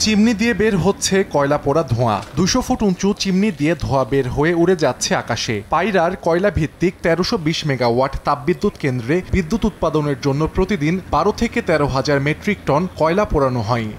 Chimney দিয়ে বের হচ্ছে কয়লা পোড়া ধোঁয়া। 200 ফুট উঁচু চিমনি দিয়ে ধোঁয়া বের হয়ে উড়ে যাচ্ছে আকাশে। পায়রার কয়লা ভিত্তিক 1320 মেগাওয়াট তাপবিদ্যুৎ কেন্দ্রে বিদ্যুৎ উৎপাদনের জন্য প্রতিদিন 12 থেকে 13,000 মেট্রিক টন কয়লা পোড়ানো হয়।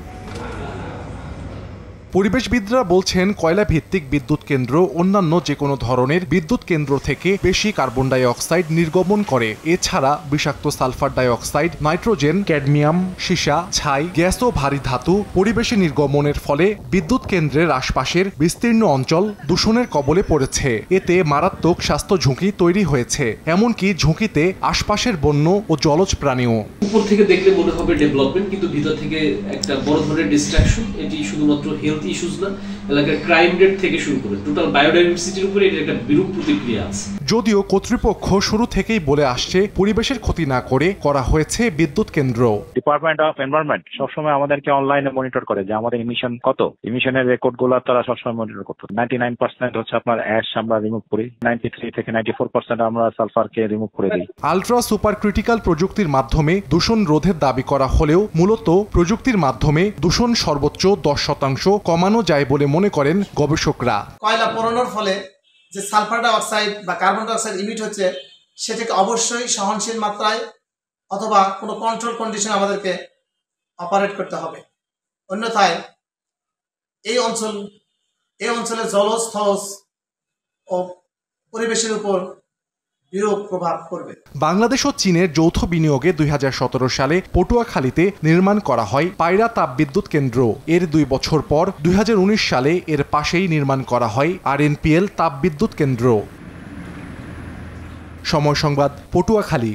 পরিবেশবিদরা বলছেন, কয়লা ভিত্তিক বিদ্যুৎ কেন্দ্র অন্যান্য যে কোনো ধরনের বিদ্যুৎ কেন্দ্র থেকে বেশি কার্বন ডাই অক্সাইড নির্গমন করে। এছাড়া বিষাক্ত sulphur die oxide, nitrogen, cadmium, সীসা, ছাই, গ্যাস ও ভারী ধাতু পরিবেশে নির্গমনের ফলে বিদ্যুৎ কেন্দ্রের আশপাশের বিস্তীর্ণ অঞ্চল দূষণের কবলে পড়েছে। এতে মারাত্মক স্বাস্থ্য ঝুঁকি তৈরি হয়েছে। এমনকি ঝুঁকিতে আশপাশের বন্য ও জলজ প্রাণীও। উপর থেকে দেখলে মনে হবে ডেভেলপমেন্ট, কিন্তু ভিতর থেকে একটা বড় ধরনের ডিস্ট্রাকশন। এটি শুধুমাত্র হেলথ ইস্যুস না, এলাকার ক্রাইম রেট থেকে শুরু করে টোটাল বায়োডাইভার্সিটির উপরে এর একটা বিরূপ প্রতিক্রিয়া আছে। যদিও কর্তৃপক্ষ শুরু থেকেই বলে আসছে, পরিবেশের ক্ষতি না করে করা হয়েছে বিদ্যুৎ কেন্দ্র। ডিপার্টমেন্ট অফ এনভায়রনমেন্ট সবসময় আমাদেরকে অনলাইনে মনিটর করে যে আমাদের ইমিশন কত, ইমিশনের রেকর্ড গুলো তারা সবসময় মনিটর করতো। 99% হচ্ছে আপনার অ্যাশ আমরা রিমুভ করি, 93 থেকে 94% আমরা সালফারকে রিমুভ করে দিই। আলট্রা সুপার ক্রিটিক্যাল প্রযুক্তির মাধ্যমে দূষণ রোধের দাবি করা হলেও মূলত প্রযুক্তির মাধ্যমে দূষণ সর্বোচ্চ 10% কমানো যায় বলে মনে করেন গবেষকরা। কয়লা পোড়ানোর ফলে যে সালফার ডাই অক্সাইড বা কার্বন ডাই অক্সাইড ইমিট হচ্ছে, সেটাকে অবশ্যই সহনশীল মাত্রায় অথবা কোনো কন্ট্রোল কন্ডিশন আমাদেরকে অপারেট করতে হবে। অন্যথায় এই অঞ্চলে জলজ, স্থলজ ও পরিবেশের উপর বিরূপ প্রভাব পড়বে। বাংলাদেশ ও চীনের যৌথ বিনিয়োগে 2017 সালে পটুয়াখালীতে নির্মাণ করা হয় পায়রা তাপবিদ্যুৎ কেন্দ্র। এর 2 বছর পর 2019 সালে এর পাশেই নির্মাণ করা হয় RNPL তাপবিদ্যুৎ কেন্দ্র। সময় সংবাদ, পটুয়াখালী।